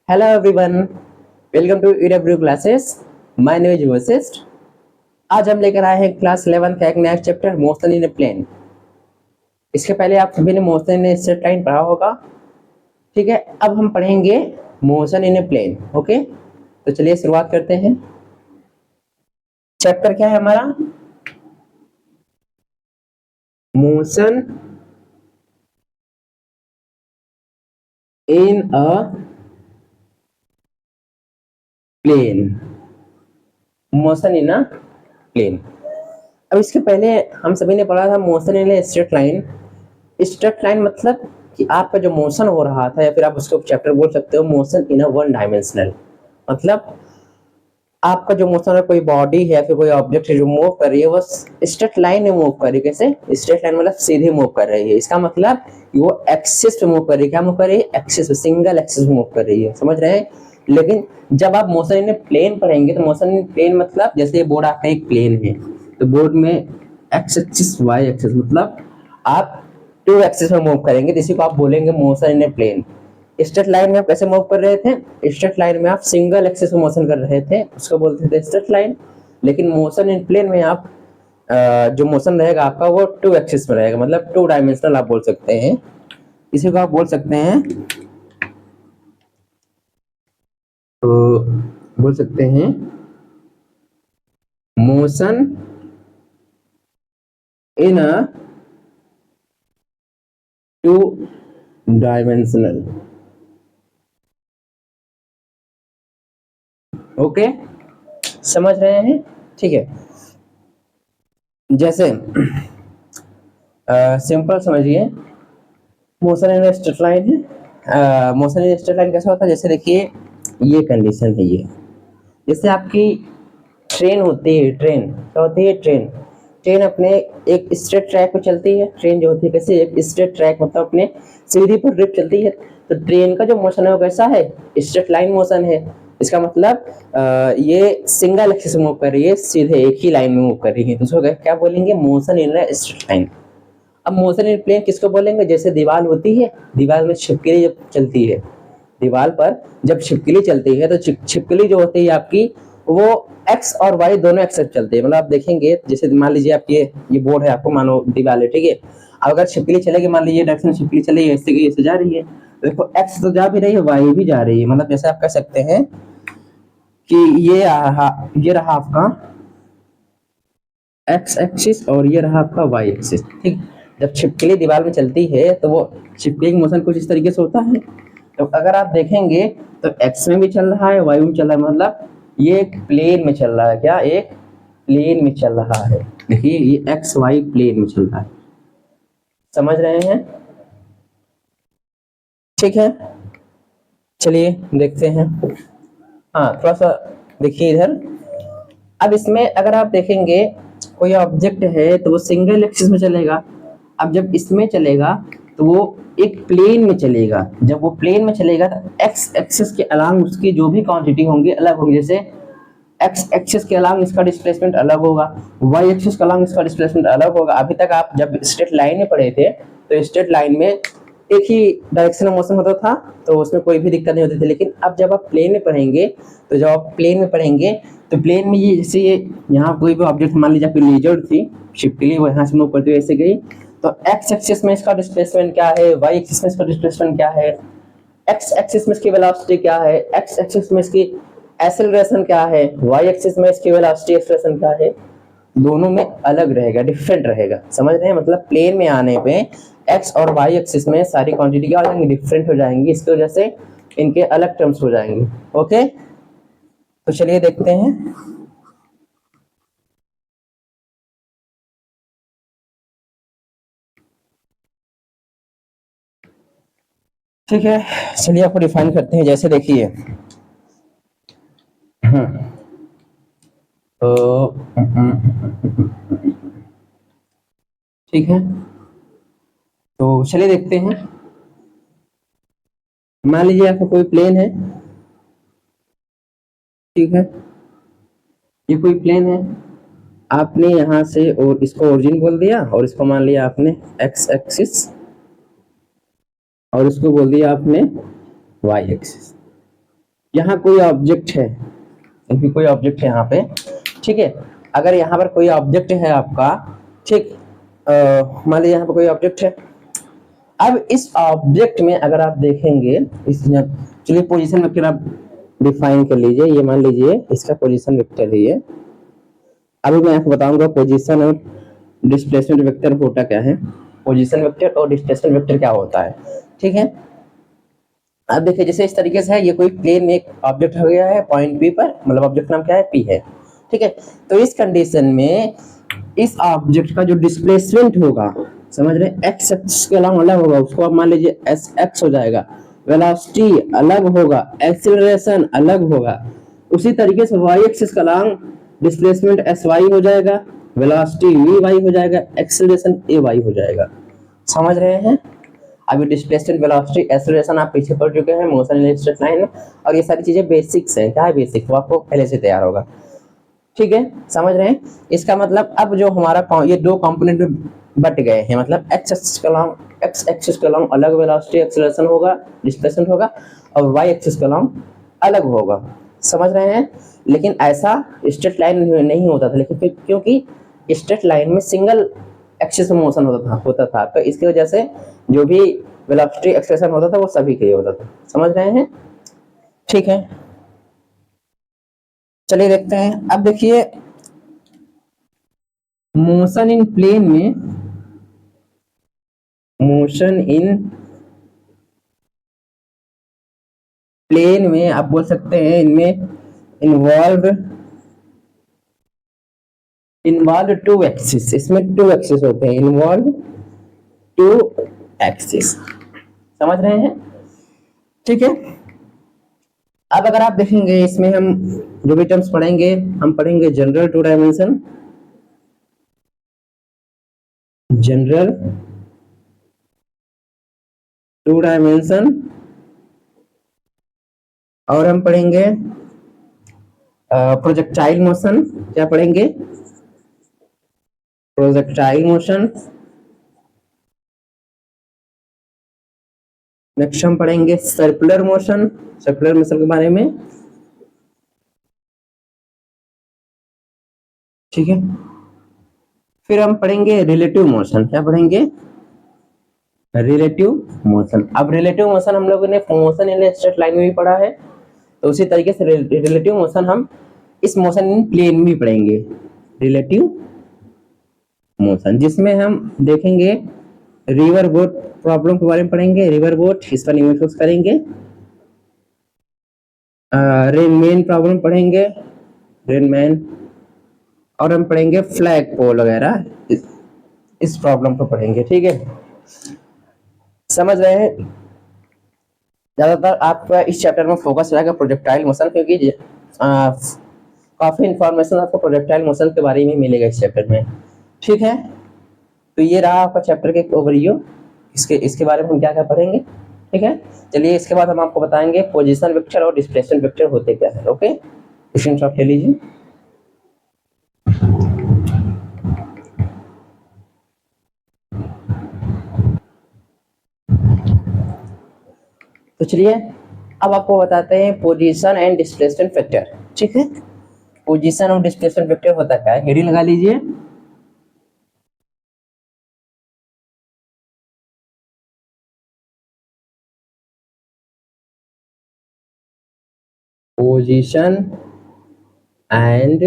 Hello everyone, welcome to EW classes. My name is Vashishtha. आज हम लेकर आए हैं क्लास 11 का एक नया chapter motion in a plane. इसके पहले आप सभी ने motion in a straight line पढ़ा होगा, ठीक है। अब हम पढ़ेंगे motion in a plane. Okay, तो चलिए शुरुआत करते हैं। चैप्टर क्या है हमारा? Motion in a plane. Motion in a plane. अब इसके पहले हम सभी ने पढ़ा था motion in a straight line. Straight line मतलब कि आपका जो मोशन हो रहा था, या फिर आप उसको चैप्टर बोल सकते हो motion in a one dimensional. मतलब आपका जो मोशन है, कोई बॉडी है या फिर कोई ऑब्जेक्ट है जो मूव कर रही है, वो स्ट्रेट लाइन में मूव कर रही है। कैसे? स्ट्रेट लाइन मतलब सीधे मूव कर रही है। इसका मतलब कि वो एक्सिस पे मूव कर रही है। क्या मूव कर रही है? एक्सिस पे, सिंगल एक्सिस पे मूव कर रही है। समझ रहे हैं? लेकिन जब आप मोशन इन प्लेन पढ़ेंगे तो मोशन इन प्लेन मतलब जैसे बोर्ड आपका एक प्लेन है, तो बोर्ड में एक्स एक्सिस वाई एक्सिस मतलब आप टू एक्सिस में मूव करेंगे, तो इसी को आप बोलेंगे motion in a plane. Straight line में आप कैसे मूव कर रहे थे? स्ट्रेट लाइन में आप सिंगल एक्सिस में मोशन कर रहे थे, उसको बोलते थे स्ट्रेट लाइन। लेकिन मोशन इन प्लेन में आप जो मोशन रहेगा आपका वो टू एक्सिस में रहेगा, मतलब टू डायमेंशनल आप बोल सकते हैं। इसी को आप बोल सकते हैं, तो बोल सकते हैं motion in a two dimensional. Okay, समझ रहे हैं? ठीक है। जैसे सिंपल समझिए, मोशन इन स्ट्रेट लाइन है। मोशन इन स्ट्रेट लाइन कैसा होता है? जैसे देखिए, ये कंडीशन है। ये जैसे आपकी ट्रेन होती है। ट्रेन क्या होती है? ट्रेन ट्रेन अपने एक स्ट्रेट ट्रैक पे चलती है। ट्रेन जो होती है कैसे? एक स्ट्रेट ट्रैक मतलब अपने सीधी पर ड्रिफ्ट चलती है। तो ट्रेन का जो मोशन है वो कैसा है? स्ट्रेट लाइन मोशन है। इसका मतलब ये सिंगल एक्सिस मूव कर रही है, सीधे एक ही लाइन में मूव कर रही है। तो उसको क्या बोलेंगे? Motion in straight line. अब मोशन इन प्लेन किसको बोलेंगे? जैसे दीवार होती है, दीवार में छिपकली जब चलती है, दीवार पर जब छिपकली चलती है तो छिपकली जो होती है आपकी, वो एक्स और वाई दोनों एक्सेस चलते हैं। मतलब आप देखेंगे, जैसे मान लीजिए आप ये बोर्ड है, आपको मानो दीवार है, ठीक है। अगर छिपकली चलेगी, मान लीजिए डायरेक्शन छिपकली चलेगी ऐसे की ऐसे जा रही है, तो देखो एक्स तो जा भी रही है, वाई भी जा रही है। मतलब जैसे आप कह सकते हैं कि ये रहा आपका एक्स एक्सिस और ये रहा आपका वाई एक्सिस, ठीक। जब छिपकली दीवार में चलती है तो वो छिपकली का मोशन कुछ इस तरीके से होता है। तो अगर आप देखेंगे तो एक्स में भी चल रहा है, वाई में चल रहा है, मतलब ये एक प्लेन में चल रहा है। क्या? एक प्लेन में चल रहा है। देखिए, ये एक्स वाई प्लेन में चल रहा है। समझ रहे हैं? ठीक है, चलिए देखते हैं। हाँ, थोड़ा सा देखिए इधर। अब इसमें अगर आप देखेंगे, कोई ऑब्जेक्ट है तो वो सिंगल एक्सिस में चलेगा। अब जब इसमें चलेगा तो वो एक प्लेन में चलेगा। जब वो प्लेन में चलेगा तो एक्स एक्सिस के अलांग उसकी जो भी क्वांटिटी होंगी अलग होंगी। जैसे एक्स एक्सिस के अलांग इसका डिस्प्लेसमेंट अलग होगा, वाई एक्सिस के अलांग इसका डिस्प्लेसमेंट अलग होगा। अभी तक आप जब स्ट्रेट लाइन में पढ़े थे तो स्ट्रेट लाइन में एक ही डायरेक्शन में मोशन होता था, तो उसमें कोई भी दिक्कत नहीं होती थी। लेकिन अब जब आप प्लेन में पढ़ेंगे, तो जब आप प्लेन में पढ़ेंगे तो प्लेन में ये जैसे ये यहाँ कोई भी ऑब्जेक्ट, मान लीजिए आपकी लेजर थी, छिपकली वो यहाँ से मूव करती हुई ऐसे गई, तो एक्स एक्सिस में इसका डिस्प्लेसमेंट क्या है, वाई एक्सिस में इसका डिस्प्लेसमेंट क्या है, एक्स एक्सिस में इसकी वेलोसिटी क्या है, एक्स एक्सिस में इसकी एक्सेलरेशन क्या है, वाई एक्सिस में इसकी वेलोसिटी एक्सेलरेशन क्या है, दोनों में अलग रहेगा, डिफरेंट रहेगा। समझ रहे हैं? मतलब प्लेन में आने पे एक्स और वाई एक्सिस में सारी क्वांटिटी क्या हो जाएंगी? डिफरेंट हो जाएंगी। इसकी वजह से इनके अलग टर्म्स हो जाएंगे। ओके, तो चलिए देखते हैं। ठीक है, चलिए आपको डिफाइन करते हैं। जैसे देखिए, तो ठीक है, तो चलिए देखते हैं। मान लीजिए आपका कोई प्लेन है, ठीक है, ये कोई प्लेन है। आपने यहाँ से और इसको ओरिजिन बोल दिया, और इसको मान लिया आपने एक्स एक्सिस, और इसको बोल दिया आपने वाई एक्सिस। यहाँ कोई ऑब्जेक्ट है, अभी कोई ऑब्जेक्ट है यहाँ पे, ठीक है। अगर यहाँ पर कोई ऑब्जेक्ट है आपका, ठीक, मान लीजिए यहाँ पर कोई ऑब्जेक्ट है। अब इस ऑब्जेक्ट में अगर आप देखेंगे, इस चलिए पोजीशन वेक्टर आप डिफाइन कर लीजिए, ये मान लीजिए इसका पोजीशन वेक्टर है ये। अभी मैं आपको बताऊंगा पोजीशन और डिस्प्लेसमेंट वेक्टर होता क्या है, पोजीशन वेक्टर और डिस्प्लेसमेंट वेक्टर क्या होता है, ठीक है। अब देखिए जैसे इस तरीके से है, ये कोई प्लेन में एक ऑब्जेक्ट हो गया है पॉइंट पी पर, मतलब ऑब्जेक्ट नाम क्या है, पी है, ठीक है। तो इस कंडीशन में इस ऑब्जेक्ट का जो डिस्प्लेसमेंट होगा, समझ रहे, एक्स एक्सिस के अलावा अलग होगा, उसको आप मान लीजिए एस एक्स हो जाएगा, वेलोसिटी अलग होगा, एक्सीलरेशन अलग होगा। उसी तरीके से वाई एक्सिस का अलावा डिस्प्लेसमेंट एस वाई हो जाएगा, वेलोसिटी वी वाई हो जाएगा, एक्सीलरेशन ए वाई हो जाएगा। समझ रहे हैं। अभी डिस्प्लेसमेंट, वेलोसिटी, एक्सीलरेशन आप पीछे पढ़ चुके हैं, मोशन इन स्ट्रेट लाइन, और ये सारी चीजें बेसिक्स है। क्या है बेसिक, वो आपको पहले से तैयार होगा, ठीक है। समझ रहे हैं। इसका मतलब अब जो हमारा ये दो कंपोनेंट में बट गए हैं, मतलब एक्स एक्सिस के अलोंग अलग वेलोसिटी एक्सीलरेशन होगा, डिस्प्लेसमेंट होगा, और वाई एक्सिस के अलोंग अलग होगा। समझ रहे हैं। लेकिन ऐसा स्ट्रेट लाइन नहीं होता था, लेकिन क्योंकि स्ट्रेट लाइन में सिंगल एक्सिस में मोशन होता था, तो इसकी वजह से जो भी वेलोसिटी एक्सेलेरेशन होता था वो सभी के लिए होता था। समझ रहे हैं, ठीक है। चलिए देखते हैं। अब देखिए मोशन इन प्लेन में, मोशन इन प्लेन में आप बोल सकते हैं इनमें इन्वॉल्व टू एक्सिस, इसमें टू एक्सिस होते हैं, इन्वॉल्व टू एक्सिस। समझ रहे हैं, ठीक है। अब अगर आप देखेंगे इसमें हम जो भी टर्म्स पढ़ेंगे, हम पढ़ेंगे general two dimension, general two dimension, और हम पढ़ेंगे प्रोजेक्टाइल मोशन। क्या पढ़ेंगे, प्रोजेक्टाइल मोशन। नेक्स्ट हम पढ़ेंगे सर्कुलर मोशन, सर्कुलर मोशन के बारे में, ठीक है। फिर हम पढ़ेंगे रिलेटिव मोशन। क्या पढ़ेंगे, रिलेटिव मोशन। अब रिलेटिव मोशन हम लोगों ने मोशन इन स्ट्रेट लाइन में भी पढ़ा है, तो उसी तरीके से रिलेटिव मोशन हम इस मोशन इन प्लेन में भी पढ़ेंगे, रिलेटिव मोशन, जिसमें हम देखेंगे रिवर बोट प्रॉब्लम के बारे में पढ़ेंगे, रिवर बोट, इस पर फोकस करेंगे। रेनमैन प्रॉब्लम पढ़ेंगे, रेनमैन, और हम पढ़ेंगे फ्लैग पोल वगैरह, इस प्रॉब्लम को पढ़ेंगे, ठीक है। समझ रहे हैं। ज्यादातर आपका इस चैप्टर में फोकस रहेगा प्रोजेक्टाइल मोशन, क्योंकि काफी इंफॉर्मेशन आपको प्रोजेक्टाइल मोशन के बारे में मिलेगा इस चैप्टर में, ठीक है। तो ये रहा आपका चैप्टर के ओवरव्यू, इसके बारे में हम क्या क्या पढ़ेंगे, ठीक है। चलिए इसके बाद हम आपको बताएंगे पोजीशन वेक्टर और डिस्प्लेसमेंट वेक्टर होते क्या है, ओके। स्क्रीनशॉट ले लीजिए। तो चलिए अब आपको बताते हैं पोजीशन एंड डिस्प्लेसमेंट वेक्टर, ठीक है। पोजीशन और डिस्प्लेसमेंट वेक्टर होता क्या है, हेडिंग लगा लीजिए। Position and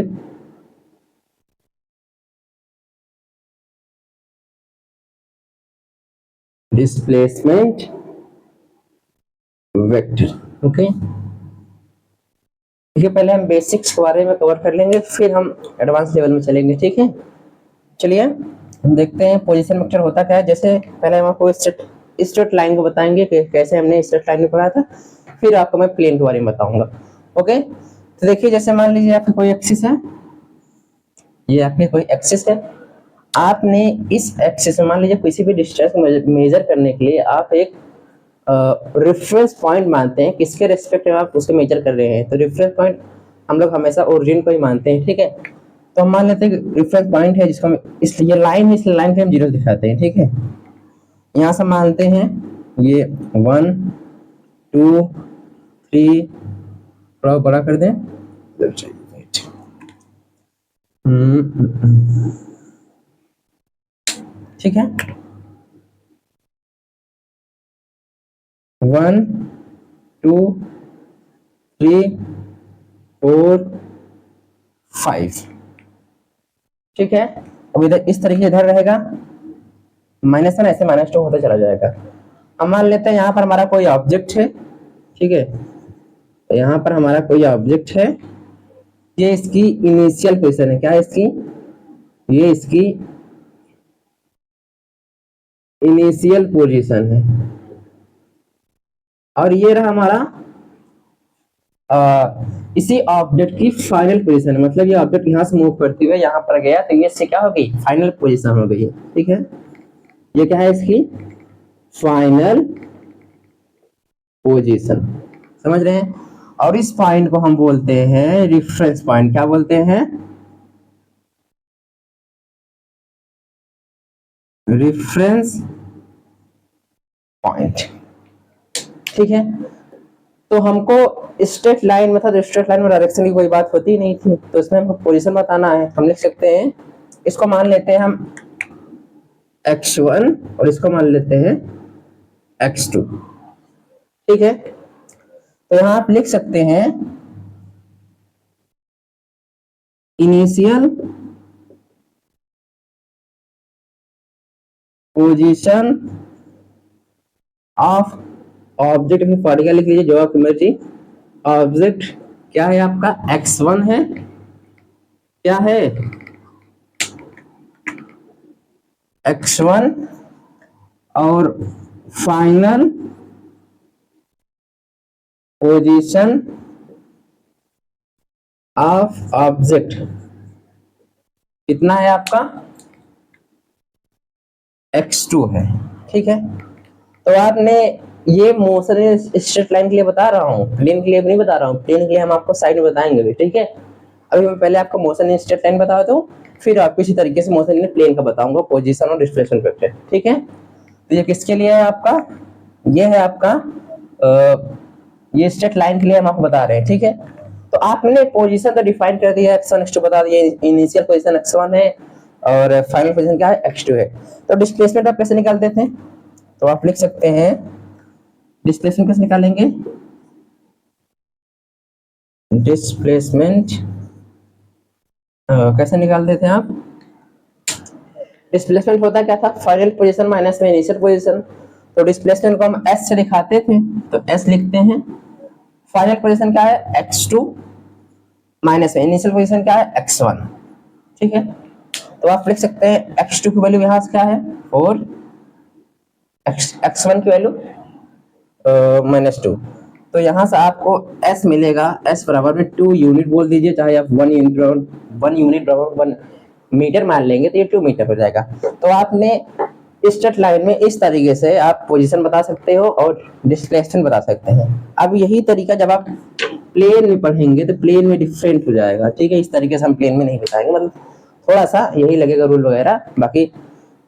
displacement vector, okay. देखिए पहले हम बेसिक्स के बारे में कवर कर लेंगे, फिर हम एडवांस लेवल में चलेंगे, ठीक है। चलिए हम देखते हैं पोजीशन वेक्टर होता क्या है। जैसे पहले हम आपको स्ट्रेट लाइन को बताएंगे कि कैसे हमने स्ट्रेट लाइन में पढ़ा था, फिर आपको मैं प्लेन के बारे में बताऊंगा, ओके। तो देखिए जैसे मान लीजिए आपकी कोई एक्सिस है, ये आपकी कोई एक्सिस है, आपने इस एक्सिस में मान लीजिए किसी भी डिस्टेंस मेजर करने के लिए आप एक रेफरेंस पॉइंट मानते हैं, किसके रेस्पेक्ट में आप उसको मेजर कर रहे हैं। तो रेफरेंस पॉइंट हम लोग हमेशा ओरिजिन को ही मानते हैं, ठीक है। तो हम मान लेते हैं कि रेफरेंस पॉइंट है जिसको हम इसलिए लाइन है, इसलिए लाइन पे हम जीरो दिखाते हैं, ठीक है। यहाँ से मानते हैं ये 1 2 3 थोड़ा बड़ा कर दें। ठीक है, 1 2 3 4 5। ठीक है, अब इधर इस तरीके इधर रहेगा, -1 ऐसे -2 होता चला जाएगा। अब मान लेते हैं यहाँ पर हमारा कोई ऑब्जेक्ट है। ठीक है, तो यहाँ पर हमारा कोई ऑब्जेक्ट है, ये इसकी इनिशियल पोजीशन है। क्या है इसकी? ये इसकी इनिशियल पोजीशन है, और ये रहा हमारा इसी ऑब्जेक्ट की फाइनल पोजीशन है। मतलब ये ऑब्जेक्ट यहाँ से मूव करते हुए यहाँ पर गया, तो ये इससे क्या हो गई? फाइनल पोजीशन हो गई है। ठीक है, ये क्या है? इसकी फाइनल पोजीशन। समझ रहे हैं? और इस पॉइंट को हम बोलते हैं रेफरेंस पॉइंट। क्या बोलते हैं? Reference point. ठीक है, तो हमको स्ट्रेट लाइन में था, स्ट्रेट लाइन में डायरेक्शन की कोई बात होती नहीं थी, तो इसमें हमको पोजीशन बताना है। हम लिख सकते हैं, इसको मान लेते हैं हम x1 और इसको मान लेते हैं x2। ठीक है, तो यहां आप लिख सकते हैं इनिशियल पोजीशन ऑफ ऑब्जेक्ट में पार्टिकल लिख लीजिए, जो आपकी मर्जी। ऑब्जेक्ट क्या है आपका? x1 है। क्या है? x1, और फाइनल पोजीशन ऑफ ऑब्जेक्ट कितना है आपका? x2 है। ठीक है, तो आपने ये मोशन स्ट्रेट लाइन के लिए बता रहा हूँ, प्लेन के लिए नहीं बता रहा हूँ। प्लेन के लिए हम आपको साइड में बताएंगे भी। ठीक है, अभी मैं पहले आपको मोशन स्ट्रेट लाइन बता दूं, फिर आपको इसी तरीके से मोशन प्लेन का बताऊंगा, पोजीशन और डिस्प्लेसमेंट वेक्टर। ठीक है, तो ये किसके लिए है आपका? ये है आपका ये स्ट्रेट लाइन के लिए हम आपको बता रहे हैं। ठीक है, तो आपने पोजीशन तो डिफाइन कर दिया, x1 x2 बता दिए। इनिशियल पोजीशन x1 है और फाइनल पोजीशन क्या है? x2 है। तो डिस्प्लेसमेंट आप कैसे निकालते थे? तो आप लिख सकते हैं, डिस्प्लेसमेंट कैसे निकालेंगे? डिस्प्लेसमेंट कैसे निकालते थे आप? डिस्प्लेसमेंट होता क्या था? फाइनल पोजीशन माइनस में इनिशियल पोजीशन। तो डिस्प्लेसमेंट को हम s से दिखाते थे, तो s लिखते हैं। फाइनल पोजीशन क्या है? x2 माइनस में इनिशियल पोजीशन क्या है? x1। ठीक है, तो आप लिख सकते हैं x2 की वैल्यू यहाँ से क्या है? 4, x1 की वैल्यू -2। तो यहाँ से आपको s मिलेगा, s बराबर में 2 यूनिट बोल दीजिए, चाहे आप 1 यूनिट बराबर 1 मीटर मान लेंगे तो ये 2 मीटर हो जाएगा। तो आपने स्ट्रेट लाइन में इस तरीके से आप पोजीशन बता सकते हो और डिस्प्लेसमेंट बता सकते हैं। अब यही तरीका जब आप प्लेन में पढ़ेंगे तो प्लेन में डिफरेंट हो जाएगा। ठीक है, इस तरीके से हम प्लेन में नहीं बताएंगे, मतलब थोड़ा सा यही लगेगा रूल वगैरह, बाकी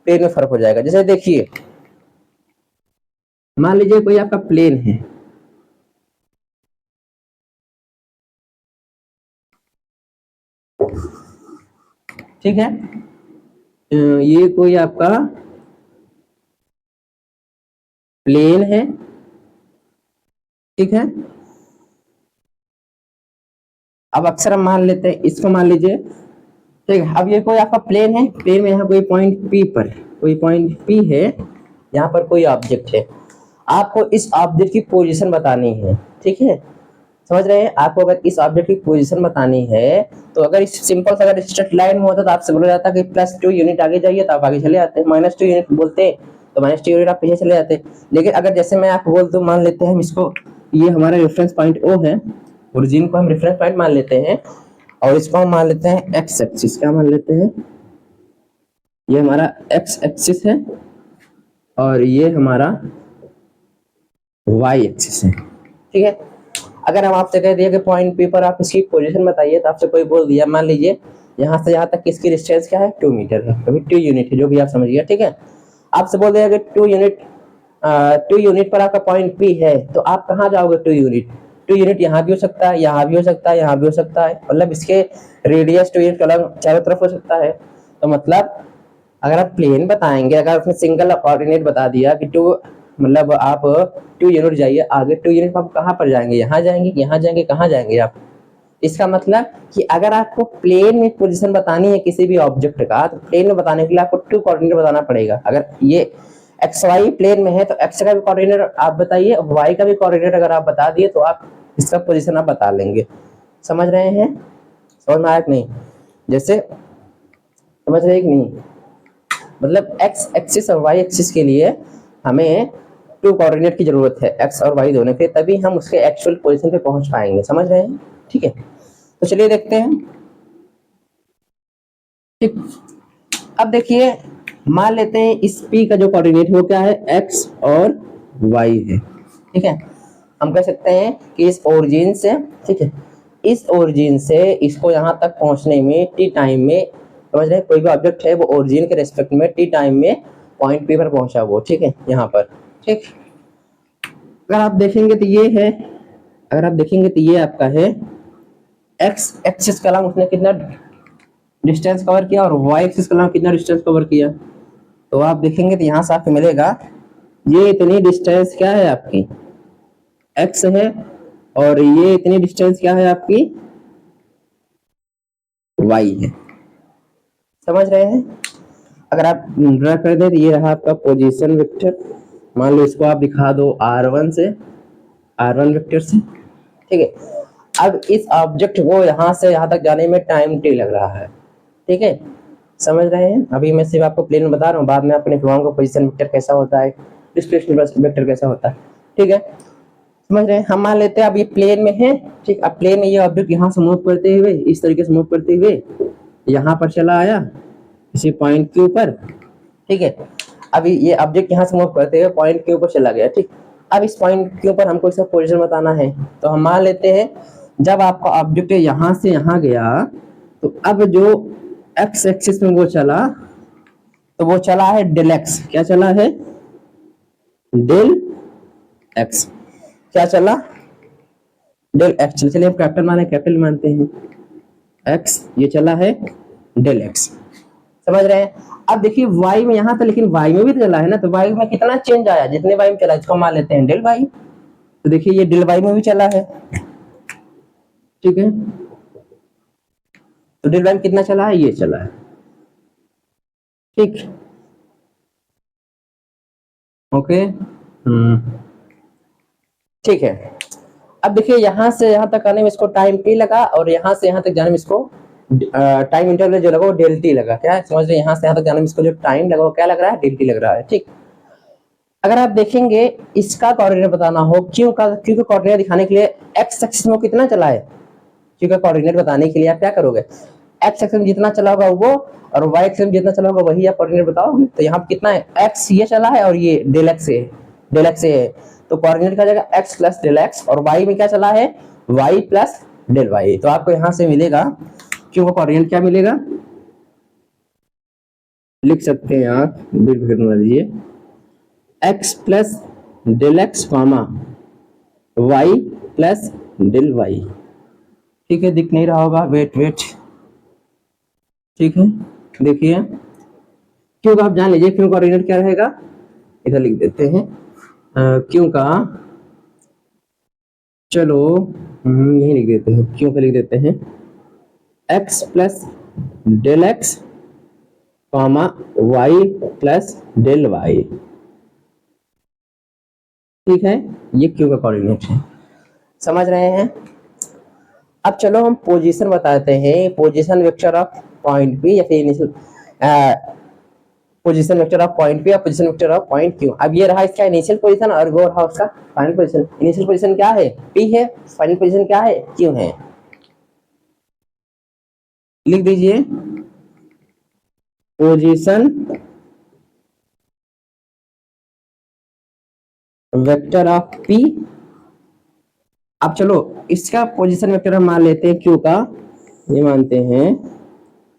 प्लेन में फर्क हो जाएगा। जैसे देखिए, मान लीजिए कोई आपका प्लेन है। ठीक है, ये कोई आपका प्लेन है। ठीक है, अब अक्सर हम मान लेते हैं, इसको मान लीजिए। ठीक है, अब ये कोई आपका प्लेन है, प्लेन में यहाँ कोई पॉइंट P पर, कोई पॉइंट P है, यहाँ पर कोई ऑब्जेक्ट है। आपको इस ऑब्जेक्ट की पोजीशन बतानी है। ठीक है, समझ रहे हैं? आपको अगर इस ऑब्जेक्ट की पोजीशन बतानी है, तो अगर इस सिंपल सा अगर स्ट्रेट लाइन में होता तो आपसे बोला जाता कि +2 यूनिट आगे जाइए, तो आप आगे चले आते। -2 यूनिट बोलते तो -2 यूनिट आप पीछे चले जाते। लेकिन अगर जैसे मैं आपको बोल दूं, मान लेते हैं हम इसको, ये हमारा रेफरेंस पॉइंट O है, ओरिजिन को हम रेफरेंस पॉइंट मान लेते हैं, और इसको हम मान लेते हैं एक्स एक्सिस। क्या मान लेते हैं? ये हमारा एक्स एक्सिस है और ये हमारा वाई एक्सिस है। ठीक है, अगर हम आपसे कह दिया कि पॉइंट P पर आप इसकी पोजीशन बताइए, तो आपसे कोई बोल दिया, मान लीजिए यहाँ से यहाँ तक इसकी डिस्टेंस क्या है? 2 मीटर है, कभी 2 यूनिट है, जो भी आप समझिए। ठीक है, आपसे बोल दिया कि 2 यूनिट पर आपका पॉइंट P है, तो आप कहाँ जाओगे? 2 यूनिट टू यूनिट यहाँ भी हो सकता है, यहाँ भी हो सकता है, यहाँ भी हो सकता है, मतलब इसके रेडियस टू यूनिट अलग चारों तरफ हो सकता है। तो मतलब अगर आप प्लेन बताएंगे, अगर उसने सिंगल कोऑर्डिनेट बता दिया कि टू, मतलब आप टू यूनिट जाइए, आगे टू यूनिट आप कहाँ पर जाएंगे, यहाँ जाएंगे, यहाँ जाएंगे, कहाँ जाएंगे आप। इसका मतलब कि अगर आपको प्लेन में पोजीशन बतानी है किसी भी ऑब्जेक्ट का, तो प्लेन में बताने के लिए आपको टू कोऑर्डिनेट बताना पड़ेगा। अगर ये एक्स वाई प्लेन में है तो एक्स का भी कोऑर्डिनेट आप बताइए, वाई का भी कोऑर्डिनेट अगर आप बता दिए तो आप इसका पोजीशन आप बता लेंगे। समझ रहे हैं? समझ में आया कि नहीं? जैसे समझ रहे कि नहीं? मतलब एक्स एक्सिस और वाई एक्सिस के लिए हमें टू कोऑर्डिनेट की जरूरत है, एक्स और वाई दोनों के, तभी हम उसके एक्चुअल पोजीशन पे पहुंच पाएंगे। समझ रहे हैं? ठीक है, तो चलिए देखते हैं। ठीक, अब देखिए, मान लेते हैं इस P का जो कोऑर्डिनेट वो क्या है, x और y है। ठीक है, हम कह सकते हैं कि इस ओरिजिन से, ठीक है, इस ओरिजिन से इसको यहाँ तक पहुँचने में t टाइम में, समझ रहे हैं, कोई भी ऑब्जेक्ट है वो ओरिजिन के रेस्पेक्ट में t टाइम में पॉइंट P पर पहुंचा वो, ठीक है, यहाँ पर। ठीक, अगर आप देखेंगे तो ये है, अगर आप देखेंगे तो ये आपका है x एक्सिस का उसने कितना डिस्टेंस कवर किया और y एक्सिस का कितना डिस्टेंस कवर किया। तो आप देखेंगे तो यहाँ से आपको मिलेगा ये इतनी डिस्टेंस क्या है आपकी, x है, और ये इतनी डिस्टेंस क्या है आपकी, y है। समझ रहे हैं? अगर आप ड्रा कर दें तो ये रहा आपका पोजीशन वेक्टर। मान लो इसको आप दिखा दो r1 से, r1 वेक्टर से। ठीक है, अब इस ऑब्जेक्ट को यहाँ से यहाँ तक जाने में टाइम t लग रहा है। ठीक है, समझ रहे हैं? अभी मैं सिर्फ आपको प्लेन में बता रहा हूँ, बाद में आपने दिखाऊंगा पोजीशन वेक्टर कैसा होता है, डिस्प्लेसमेंट वेक्टर कैसा होता है। ठीक है, समझ रहे हैं? हम मान लेते हैं अब ये प्लेन में है। ठीक, अब प्लेन में ये ऑब्जेक्ट यहाँ से मूव करते हुए, इस तरीके से मूव करते हुए यहाँ पर चला आया इसी पॉइंट के ऊपर। ठीक है, अभी ये ऑब्जेक्ट यहाँ से मूव करते हुए पॉइंट के ऊपर चला गया। ठीक, अब इस पॉइंट के ऊपर हमको इसका पोजीशन बताना है, तो हम मान लेते हैं जब आपका ऑब्जेक्ट यहाँ से यहाँ गया, तो अब जो एक्स एक्सिस में वो चला, तो वो चला है डेल एक्स। क्या चला है? Del X. क्या चला? Del X. चलिए हम कैपिटल माने, कैपिटल मानते हैं, एक्स ये चला है डेल एक्स। समझ रहे हैं? अब देखिए वाई में यहाँ था, लेकिन वाई में भी तो चला है ना, तो वाई में कितना चेंज आया, जितने वाई में चला इसको मान लेते हैं डेल वाई। तो देखिए ये डेल वाई में भी चला है। ठीक है, तो डेल वाई में कितना चला है, ये चला है। ठीक, ओके, ठीक है। अब देखिए यहाँ से यहाँ तक आने में इसको टाइम टी लगा, और यहाँ से यहाँ तक जाने में इसको टाइम इंटरवल जो लगा वो डेल टी लगा। क्या समझ रहे हैं? यहाँ से यहाँ तक जाने में इसको जो टाइम लगा वो क्या लग रहा है, डेल टी लग रहा है। ठीक, अगर आप देखेंगे इसका कोऑर्डिनेट बताना हो, क्यू का, क्यू का कोऑर्डिनेट दिखाने के लिए एक्स एक्सिस में कितना चला है, क्यू का कोऑर्डिनेट बताने के लिए आप क्या करोगे, एक्स एक्सिस में जितना चला होगा वो, और वाई एक्सिस में जितना चला होगा वही आप कोऑर्डिनेट बताओगे। तो यहाँ कितना है, एक्स ये चला है और ये डेल एक्स है, डेल एक्स है, तो कोऑर्डिनेट का जाएगा एक्स प्लस डेल एक्स, और वाई में क्या चला है, वाई प्लस डेल वाई। तो आपको यहाँ से मिलेगा क्यू का कोऑर्डिनेट क्या मिलेगा, लिख सकते हैं आप, लीजिए X plus del X comma Y plus del Y. ठीक है, दिख नहीं रहा होगा, वेट वेट, ठीक है, देखिए क्यू का आप जान लीजिए, क्यू का कोऑर्डिनेट क्या रहेगा, इधर लिख देते हैं क्यू का, चलो यही लिख देते हैं, क्यू का लिख देते हैं X plus del X comma Y plus del Y. ठीक है, ये क्यू का कोऑर्डिनेट है। समझ रहे हैं? अब चलो हम पोजीशन बताते हैं, position vector of point P, या फिर initial position vector of point P और position vector of point Q. अब ये रहा इसका इनिशियल पोजीशन और वो रहा उसका फाइनल पोजीशन। इनिशियल पोजीशन क्या है, पी है, फाइनल पोजीशन क्या है, क्यू है। लिख दीजिए पोजीशन वेक्टर ऑफ पी। अब चलो इसका पोजीशन वेक्टर हम मान लेते हैं क्यू का, ये मानते हैं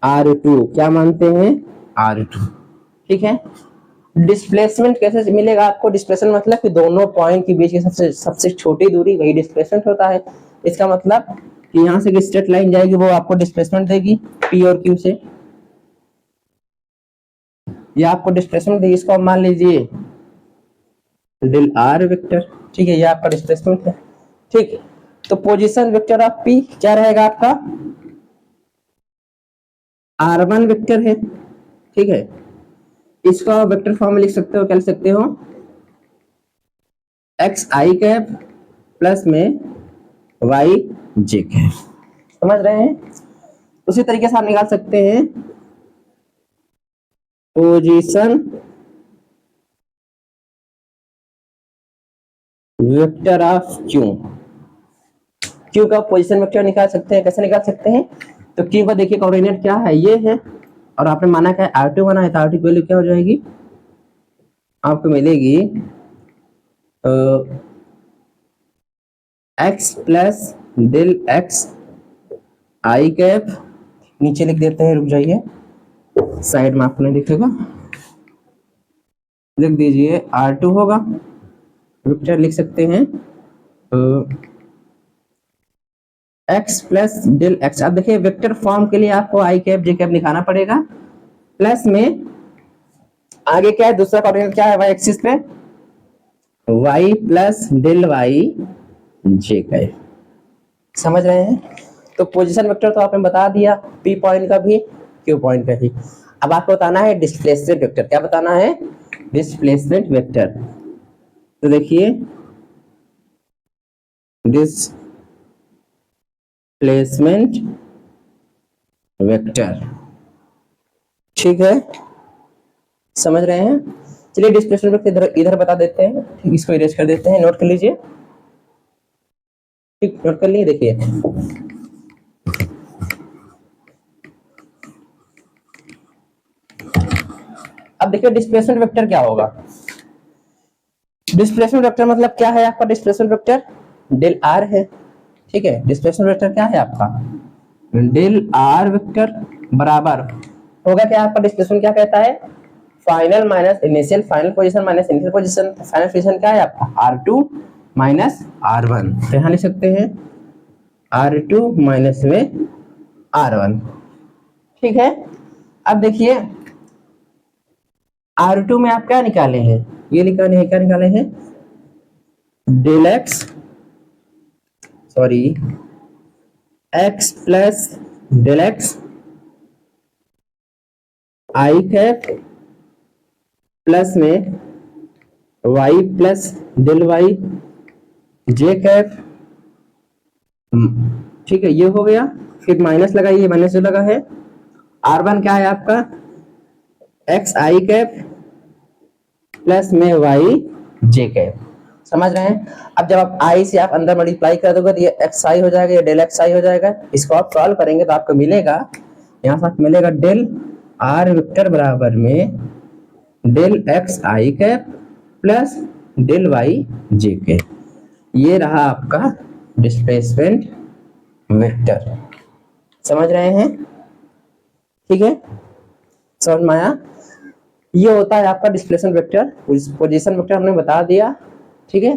R2, क्या मानते हैं, R2। ठीक है, डिस्प्लेसमेंट कैसे मिलेगा आपको? डिस्प्लेसमेंट मतलब कि दोनों पॉइंट के बीच की सबसे सबसे छोटी दूरी, वही डिस्प्लेसमेंट होता है। इसका मतलब कि यहाँ से एक स्ट्रेट लाइन जाएगी, वो आपको डिस्प्लेसमेंट देगी पी और क्यू से, या आपको डिस्प्लेसमेंट देगी। इसको आप मान लीजिए डेल आर वेक्टर, ठीक है, ये आपका डिस्प्लेसमेंट है। ठीक, तो पोजीशन वेक्टर ऑफ पी क्या रहेगा आपका? r1 वेक्टर है, ठीक है। इसको आप वेक्टर फॉर्म में लिख सकते हो, क्या लिख सकते हो? एक्स आई कैप प्लस में वाई जे कैप, समझ रहे हैं? उसी तरीके से आप निकाल सकते हैं position vector of Q. Q का पोजीशन वेक्टर निकाल सकते हैं, कैसे निकाल सकते हैं? तो क्यू का देखिए कोऑर्डिनेट क्या है, ये है, और आपने माना क्या है R2 बना है, तो R2 की वैल्यू क्या हो जाएगी आपको? मिलेगी x plus del X I cap, नीचे लिख देते हैं, रुक जाइए साइड में आपने लिखेगा, लिख दीजिए R2 होगा, वेक्टर लिख सकते हैं x प्लस डेल एक्स। अब देखिए वेक्टर फॉर्म के लिए आपको आई कैप जे कैप दिखाना पड़ेगा, प्लस में आगे क्या है, दूसरा कोऑर्डिनेट क्या है वाई एक्सिस पे, y plus del Y J cap, समझ रहे हैं? तो पोजीशन वेक्टर तो आपने बता दिया, पी पॉइंट का भी, क्यू पॉइंट का भी। अब आपको बताना है डिस्प्लेसमेंट वेक्टर। क्या बताना है? Displacement vector. तो देखिए डिस्प्लेसमेंट वेक्टर, ठीक है, समझ रहे हैं? चलिए डिस्प्लेसमेंट वेक्टर इधर इधर बता देते हैं, ठीक, इसको इरेज कर देते हैं, नोट कर लीजिए, ठीक, नोट कर लिए। देखिए अब देखिए डिस्प्लेसमेंट वेक्टर क्या होगा। डिस्प्लेसमेंट वेक्टर मतलब क्या है आपका? डिस्प्लेसमेंट वेक्टर डेल आर है, ठीक है। डिस्प्लेसमेंट वेक्टर क्या है आपका? डेल आर वेक्टर बराबर होगा क्या आपका? डिस्प्लेसमेंट क्या कहता है? Final minus initial, final position minus initial position. Final position क्या है आपका? R2 माइनस R1, तो यहाँ लिख सकते हैं R2 माइनस में R1, ठीक है। अब देखिए R2 में आप क्या निकाले हैं? ये निकाले हैं, क्या निकाले हैं? Del X, sorry X plus del X I cap plus में Y plus del Y J cap, ठीक है, ये हो गया। फिर माइनस लगाइए, माइनस जो लगा है, R1 क्या है आपका? एक्स आई कैप प्लस में वाई जे कैप, समझ रहे हैं? अब जब आप आई से आप अंदर मल्टीप्लाई कर दोगे तो ये एक्स आई हो जाएगा, ये डेल एक्स आई हो जाएगा। इसको आप सॉल्व करेंगे तो आपको मिलेगा, यहाँ से आपको मिलेगा डेल आर वेक्टर बराबर में del X I cap plus del Y J cap. ये रहा आपका डिस्प्लेसमेंट वेक्टर, समझ रहे हैं? ठीक है, समझ में आया? ये होता है आपका डिस्प्लेसमेंट वेक्टर। पोजीशन वेक्टर हमने बता दिया, ठीक है।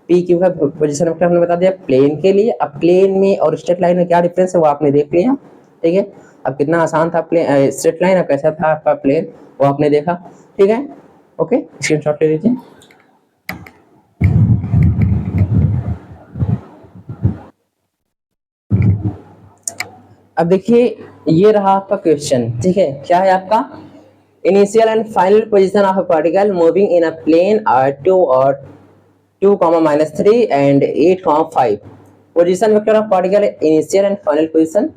पी क्यू का पोजीशन वेक्टर हमने बता दिया प्लेन के लिए। अब प्लेन में और स्ट्रेट लाइन में क्या डिफरेंस है वो आपने देख लिया, ठीक है। अब कितना आसान था प्लेन स्ट्रेट लाइन, अब कैसा था आपका प्लेन वो आपने देखा, ठीक है। ओके, स्क्रीनशॉट ले लीजिए। अब देखिए ये रहा आपका क्वेश्चन, ठीक है। क्या है आपका? Initial and final position of a particle moving in a plane R2 और 2, -3 and 8, 5। Position vector of particle initial and final position,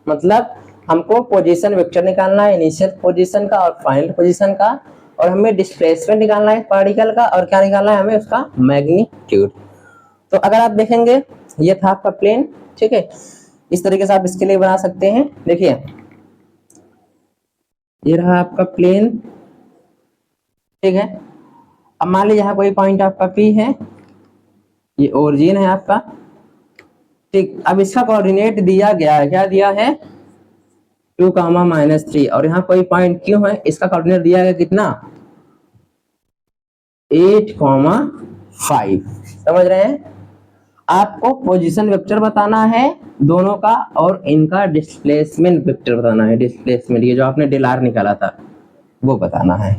मतलब हमको पोजीशन वेक्टर निकालना है इनिशियल पोजीशन का और फाइनल पोजीशन का, और हमें डिस्प्लेसमेंट निकालना है पार्टिकल का, और क्या निकालना है हमें? उसका मैग्नीट्यूड। तो अगर आप देखेंगे ये था आपका प्लेन, ठीक है। इस तरीके से आप इसके लिए बना सकते हैं। देखिए ये रहा आपका प्लेन, ठीक है। अब मान लीजिए यहाँ कोई पॉइंट आपका P है, ये ओरिजिन है आपका, ठीक। अब इसका कोऑर्डिनेट दिया गया है, क्या दिया है? 2, -3, और यहाँ कोई पॉइंट Q है, इसका कोऑर्डिनेट दिया गया कितना? 8,5। समझ रहे हैं? आपको पोजीशन वेक्टर बताना है दोनों का, और इनका डिस्प्लेसमेंट वेक्टर बताना है। डिस्प्लेसमेंट, ये जो आपने डेल आर निकाला था वो बताना है।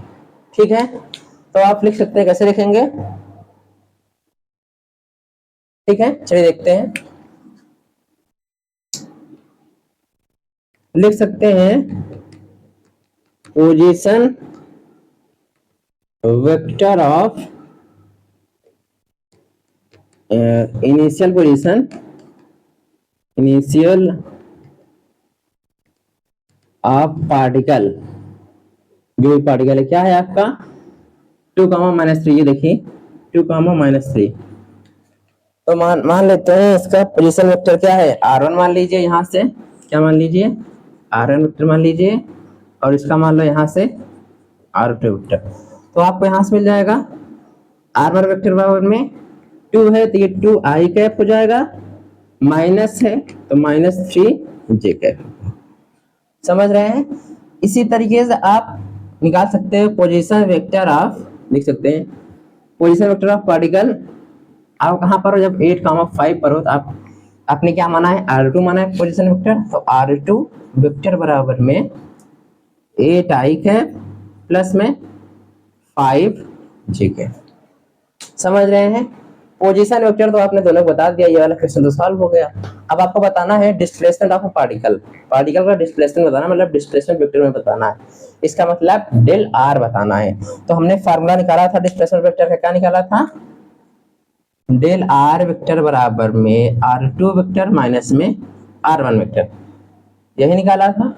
ठीक है, तो आप लिख सकते हैं, कैसे लिखेंगे? ठीक है, चलिए देखते हैं। लिख सकते हैं position vector of initial position, initial of particle. जो भी पार्टिकल है, क्या है आपका 2,-3। ये देखिए 2,-3। तो मान लेते हैं इसका पोजीशन वेक्टर क्या है, r1 मान लीजिए। यहाँ से क्या मान लीजिए, r1 वेक्टर मान लीजिए, और इसका मान लो यहाँ से r2 वेक्टर। तो आपको यहाँ से मिल जाएगा r1 वेक्टर बराबर में 2 है तो ये 2i कैप हो जाएगा, माइनस है तो -3j कैप। समझ रहे हैं? इसी तरीके से आप निकाल सकते हैं पोजीशन वेक्टर ऑफ, लिख सकते हैं पोजीशन वेक्टर ऑफ पार्टिकल। आप कहाँ पर हो, जब 8,5 पर हो, तो आपने क्या माना है, r2 माना है पोजीशन वेक्टर। तो r2 वेक्टर बराबर में 8i कैप प्लस में 5j कैप। समझ रहे हैं? पोजीशन वेक्टर तो आपने दोनों बता दिया, ये वाला क्वेश्चन तो सॉल्व हो गया। अब आपको बताना है displacement of a particle. Particle का डिस्प्लेसमेंट बताना, मतलब डिस्प्लेसमेंट वेक्टर में बताना है। इसका मतलब डेल आर बताना है। तो हमने फार्मूला निकाला था डिस्प्लेसमेंट वेक्टर का, क्या निकाला था, डेल आर वेक्टर बराबर में r2 वेक्टर माइनस में r1 वेक्टर, यही निकाला था।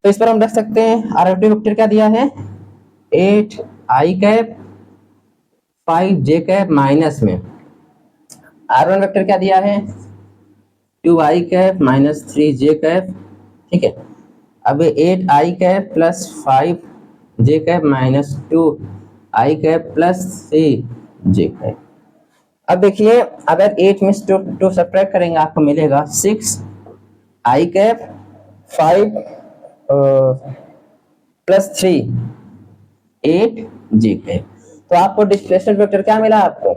तो इस पर हम रख सकते हैं r2 वेक्टर क्या दिया है, 8i cap 5j cap minus में r1 वेक्टर क्या दिया है, 2i cap minus 3j cap. ठीक है, अब 8i cap plus 5j cap minus 2i cap plus 3j cap. अब देखिए, अगर 8 में 2 सब्ट्रैक्ट करेंगे आपको मिलेगा 6i cap 5 plus 3 8j cap. तो आपको डिस्प्लेसमेंट वेक्टर क्या मिला, आपको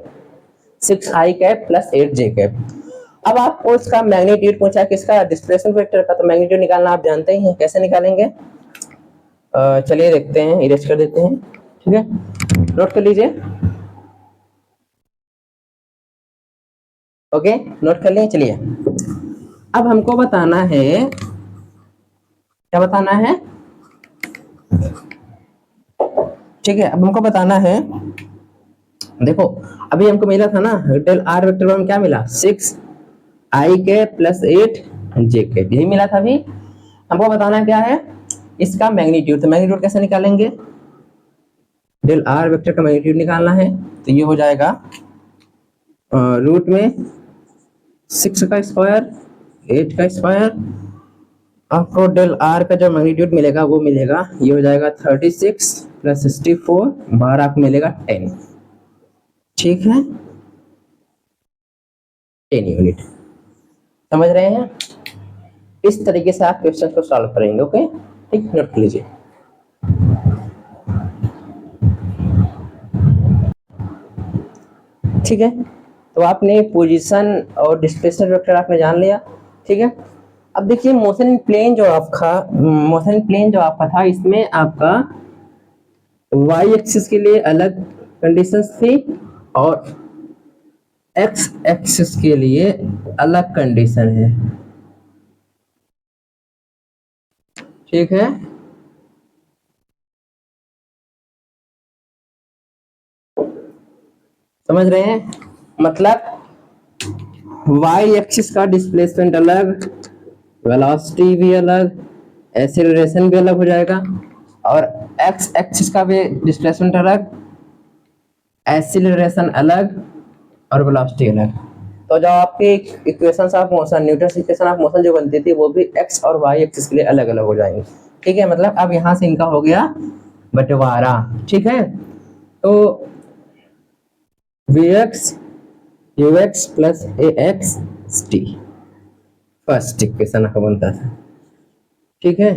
6i cap plus 8j cap. अब आपको इसका मैग्नीट्यूड पूछा, किसका, डिस्प्लेसमेंट वेक्टर का। तो मैग्नीट्यूड निकालना आप जानते ही हैं, कैसे निकालेंगे, चलिए देखते हैं, इरेज कर देते हैं। ठीक है, नोट कर लीजिए। ओके, नोट कर लिए। चलिए, अब हमको बताना है, क्या बताना है, ठीक है, अब हमको बताना है, देखो अभी हमको मिला था ना डेल आर वेक्टर में क्या मिला, 6i के प्लस 8j के, यही मिला था। अभी हमको बताना क्या है, इसका मैग्नीट्यूड। तो मैग्नीट्यूड कैसे निकालेंगे, डेल आर वेक्टर का मैग्नीट्यूड निकालना है। तो ये हो जाएगा रूट में 6 का स्क्वायर 8 का स्क्वायर। आपको डेल आर का जो मैग्नीट्यूड मिलेगा वो मिलेगा, ये हो जाएगा 36 प्लस 64, बाहर आपको मिलेगा 10। ठीक है, 10 यूनिट। समझ रहे हैं? इस तरीके से आप क्वेश्चन को सॉल्व करेंगे। ओके, ठीक, नोट कर लीजिए। ठीक है, तो आपने पोजीशन और डिस्प्लेसमेंट वेक्टर आपने जान लिया। ठीक है, अब देखिए मोशन इन प्लेन जो आपका था, इसमें आपका y एक्सिस के लिए अलग कंडीशंस थी और x एक्सिस के लिए अलग कंडीशन है। ठीक है, समझ रहे हैं? मतलब y एक्सिस का डिस्प्लेसमेंट अलग, वेलोसिटी भी अलग, एक्सीलरेशन भी अलग हो जाएगा, और x एक्सिस का भी डिस्प्लेसमेंट अलग, एक्सीलरेशन अलग, और वेलोसिटी अलग। तो जब आपके equations of motion, Newton equation of motion जो बनती थी, वो भी x और y एक्सिस के लिए अलग अलग हो जाएंगे। ठीक है, मतलब अब यहाँ से इनका हो गया बंटवारा। ठीक है, तो vx ux plus ax t first equation का बनता था। ठीक है,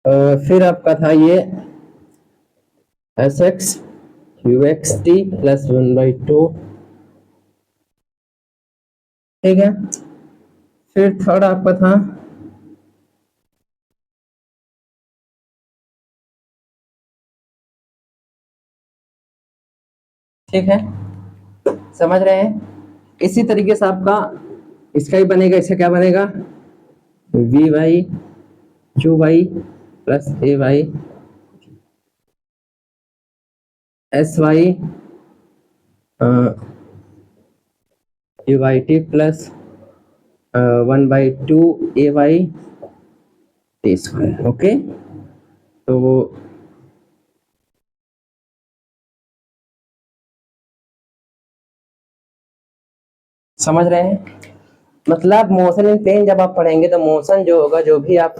फिर आपका था ये S x you x T plus 1/2, ठीक है। फिर थर्ड आपका था ठीक है, समझ रहे हैं। इसी तरीके से आपका इसका ही बनेगा, इसका क्या बनेगा, V Y Q Y plus A Y S Y U Y T plus 1/2 A Y T square. Okay, तो समझ रहे हैं। मतलब मोशन इन प्लेन जब आप पढ़ेंगे तो मोशन जो होगा, जो भी आप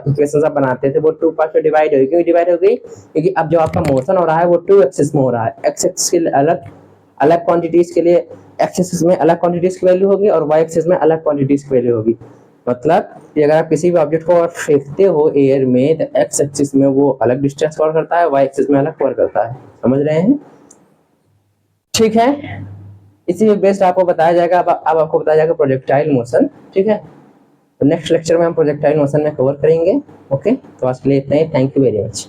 इक्वेशन आप बनाते थे वो टू पार्ट में डिवाइड होगी। क्यों डिवाइड हो गई, क्योंकि अब जो आपका मोशन हो रहा है वो टू एक्सिस में हो रहा है। एक्स एक्सिस के लिए अलग अलग क्वांटिटीज के लिए एक्स एक्सिस में अलग क्वांटिटीज की वैल्यू होगी और वाई एक्सिस में अलग क्वांटिटीज की वैल्यू होगी। मतलब कि अगर आप किसी भी ऑब्जेक्ट को फेंकते हो एयर में तो एक्स एक्सिस में वो अलग डिस्टेंस कवर करता है, वाई एक्सिस में अलग कवर करता है। समझ रहे हैं, ठीक है। इसी में बेस्ड आपको बताया जाएगा। अब आपको बताया जाएगा प्रोजेक्टाइल मोशन, ठीक है। तो नेक्स्ट लेक्चर में हम प्रोजेक्टाइल मोशन में कवर करेंगे। ओके, तो आज के लिए इतना ही। Thank you very much.